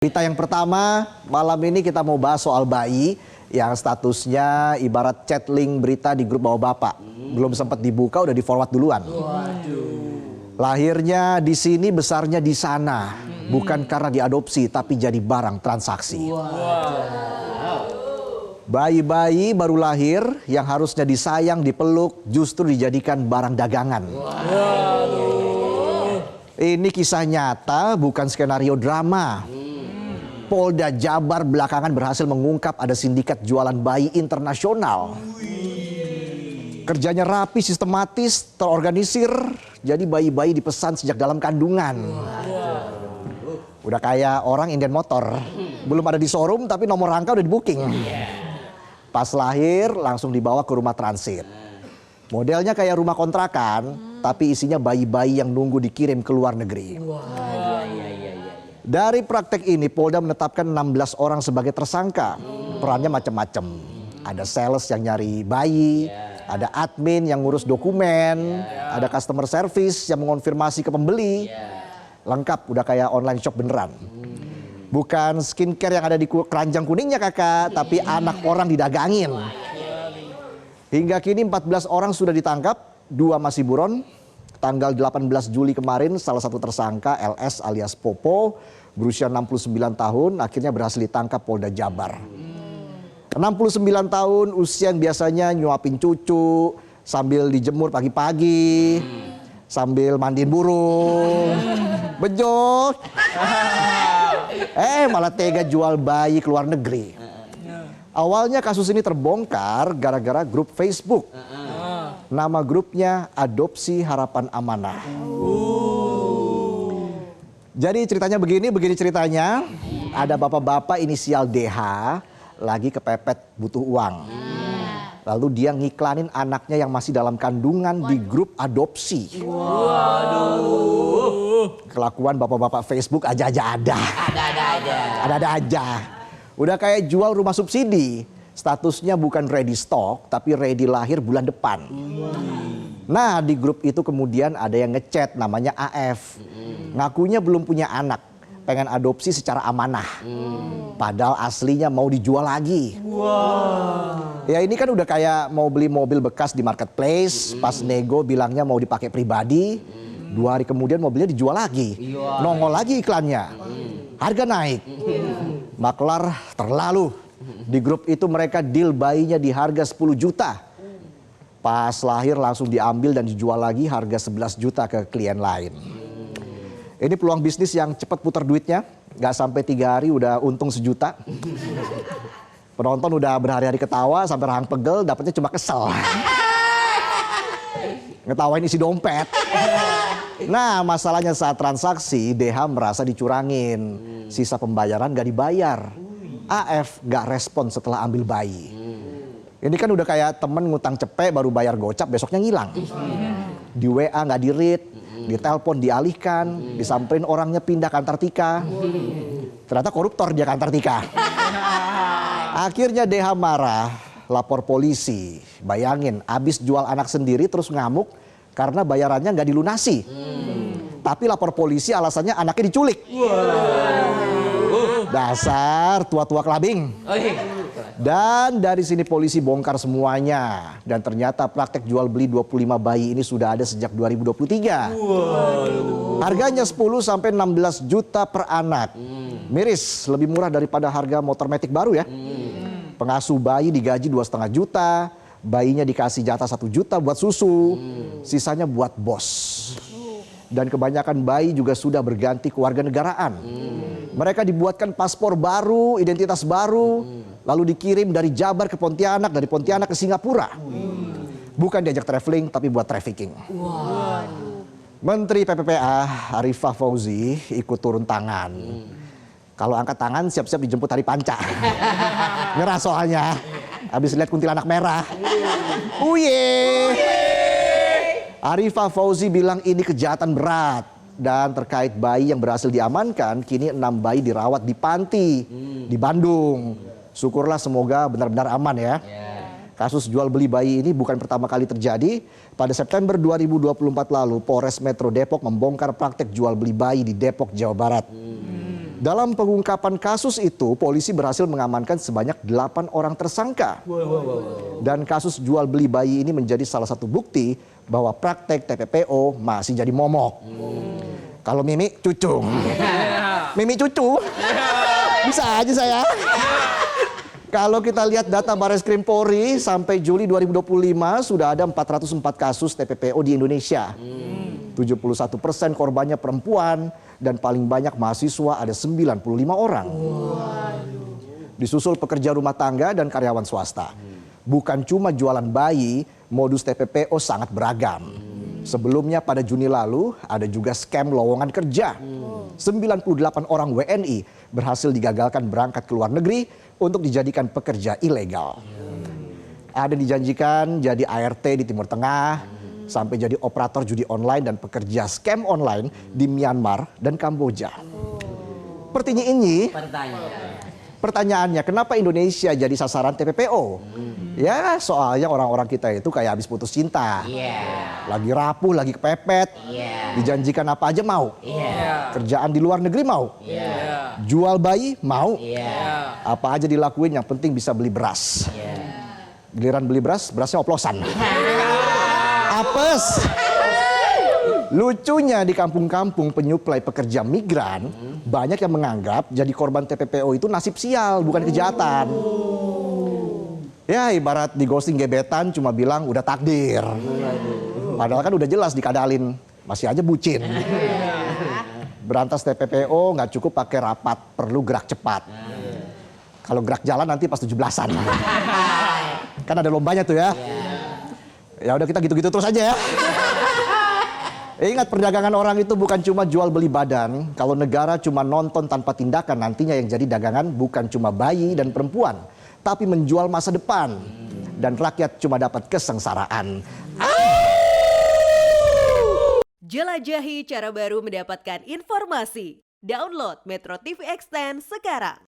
Berita yang pertama, malam ini kita mau bahas soal bayi yang statusnya ibarat chat link berita di grup bawa bapak. Belum sempat dibuka udah di forward duluan. Lahirnya di sini, besarnya di sana. Bukan karena diadopsi tapi jadi barang transaksi. Bayi-bayi baru lahir yang harusnya disayang, dipeluk, justru dijadikan barang dagangan. Ini kisah nyata, bukan skenario drama. Polda Jabar belakangan berhasil mengungkap ada sindikat jualan bayi internasional. Kerjanya rapi, sistematis, terorganisir. Jadi bayi-bayi dipesan sejak dalam kandungan. Udah kayak orang inden motor. Belum ada di showroom tapi nomor rangka udah di booking. Pas lahir langsung dibawa ke rumah transit. Modelnya kayak rumah kontrakan, tapi isinya bayi-bayi yang nunggu dikirim ke luar negeri. Dari praktek ini Polda menetapkan 16 orang sebagai tersangka. Perannya macam-macam. Ada sales yang nyari bayi, ada admin yang ngurus dokumen, ada customer service yang mengonfirmasi ke pembeli. Lengkap, udah kayak online shop beneran. Bukan skincare yang ada di keranjang kuningnya kakak, tapi anak orang didagangin. Hingga kini 14 orang sudah ditangkap, 2 masih buron. Tanggal 18 Juli kemarin salah satu tersangka LS alias Popo berusia 69 tahun akhirnya berhasil ditangkap Polda Jabar. 69 tahun usia yang biasanya nyuapin cucu sambil dijemur pagi-pagi, sambil mandiin burung, bejo. Malah tega jual bayi ke luar negeri. Awalnya kasus ini terbongkar gara-gara grup Facebook. Nama grupnya Adopsi Harapan Amanah. Jadi ceritanya begini ceritanya. Ada bapak-bapak inisial DH lagi kepepet butuh uang. Lalu dia ngiklanin anaknya yang masih dalam kandungan di grup adopsi. Kelakuan bapak-bapak Facebook aja-aja ada. Ada-ada aja. Udah kayak jual rumah subsidi. Statusnya bukan ready stock, tapi ready lahir bulan depan. Nah, di grup itu kemudian ada yang ngechat namanya AF. Ngakunya belum punya anak, pengen adopsi secara amanah. Padahal aslinya mau dijual lagi. Ya ini kan udah kayak mau beli mobil bekas di marketplace, pas nego bilangnya mau dipakai pribadi. 2 hari kemudian mobilnya dijual lagi. Nongol lagi iklannya. Harga naik. Maklar terlalu. Di grup itu mereka deal bayinya di harga 10 juta. Pas lahir langsung diambil dan dijual lagi harga 11 juta ke klien lain. Ini peluang bisnis yang cepat putar duitnya. Gak sampai 3 hari udah untung 1 juta. Penonton udah berhari-hari ketawa sampai rahang pegel, dapatnya cuma kesel. Ngetawain isi dompet. Nah masalahnya saat transaksi DH merasa dicurangin. Sisa pembayaran gak dibayar. AF gak respon setelah ambil bayi. Ini kan udah kayak temen ngutang cepet baru bayar gocap besoknya ngilang. Di WA gak di-read, di telepon dialihkan, disamperin orangnya pindah ke Antartika. Ternyata koruptor dia ke Antartika. Akhirnya DH marah, lapor polisi. Bayangin abis jual anak sendiri terus ngamuk karena bayarannya gak dilunasi. Tapi lapor polisi alasannya anaknya diculik. Dasar tua-tua kelabing. Dan dari sini polisi bongkar semuanya. Dan ternyata praktek jual beli 25 bayi ini sudah ada sejak 2023. Harganya 10 sampai 16 juta per anak. Miris, lebih murah daripada harga motor matic baru ya. Pengasuh bayi digaji 2,5 juta. Bayinya dikasih jatah 1 juta buat susu. Sisanya buat bos. Dan kebanyakan bayi juga sudah berganti kewarganegaraan. Mereka dibuatkan paspor baru, identitas baru, lalu dikirim dari Jabar ke Pontianak, dari Pontianak ke Singapura. Bukan diajak traveling, tapi buat trafficking. Menteri PPPA Arifah Fauzi ikut turun tangan. Kalau angkat tangan siap-siap dijemput hari panca. Nyerah soalnya, habis lihat kuntilanak merah. Arifah Fauzi bilang ini kejahatan berat. Dan terkait bayi yang berhasil diamankan, kini 6 bayi dirawat di panti di Bandung. Syukurlah semoga benar-benar aman ya. Kasus jual beli bayi ini bukan pertama kali terjadi. Pada September 2024 lalu, Polres Metro Depok membongkar praktek jual beli bayi di Depok, Jawa Barat. Dalam pengungkapan kasus itu, polisi berhasil mengamankan sebanyak 8 orang tersangka. Dan kasus jual beli bayi ini menjadi salah satu bukti bahwa praktek TPPO masih jadi momok. Kalau Mimi cucu. Mimi cucu. Bisa aja saya. Kalau kita lihat data Barreskrim Polri sampai Juli 2025 sudah ada 404 kasus TPPO di Indonesia. 71% korbannya perempuan dan paling banyak mahasiswa ada 95 orang. Disusul pekerja rumah tangga dan karyawan swasta. Bukan cuma jualan bayi, modus TPPO sangat beragam. Sebelumnya pada Juni lalu ada juga scam lowongan kerja. 98 orang WNI berhasil digagalkan berangkat ke luar negeri untuk dijadikan pekerja ilegal. Ada yang dijanjikan jadi ART di Timur Tengah, sampai jadi operator judi online dan pekerja scam online di Myanmar dan Kamboja. Pertanyaannya, kenapa Indonesia jadi sasaran TPPO? Ya soalnya orang-orang kita itu kayak habis putus cinta. Lagi rapuh, lagi kepepet. Dijanjikan apa aja mau. Kerjaan di luar negeri mau. Jual bayi mau. Apa aja dilakuin yang penting bisa beli beras. Giliran beli beras, berasnya oplosan. Apes. Lucunya di kampung-kampung penyuplai pekerja migran, banyak yang menganggap jadi korban TPPO itu nasib sial, bukan kejahatan. Ya ibarat di ghosting gebetan cuma bilang udah takdir. Padahal kan udah jelas dikadalin, masih aja bucin. Berantas TPPO nggak cukup pakai rapat, perlu gerak cepat. Kalau gerak jalan nanti pas 17-an. Kan ada lombanya tuh ya. Ya udah kita gitu-gitu terus aja ya. Ingat, perdagangan orang itu bukan cuma jual beli badan. Kalau negara cuma nonton tanpa tindakan, nantinya yang jadi dagangan bukan cuma bayi dan perempuan, tapi menjual masa depan. Dan rakyat cuma dapat kesengsaraan. Jelajahi cara baru mendapatkan informasi. Download Metro TV Extend sekarang.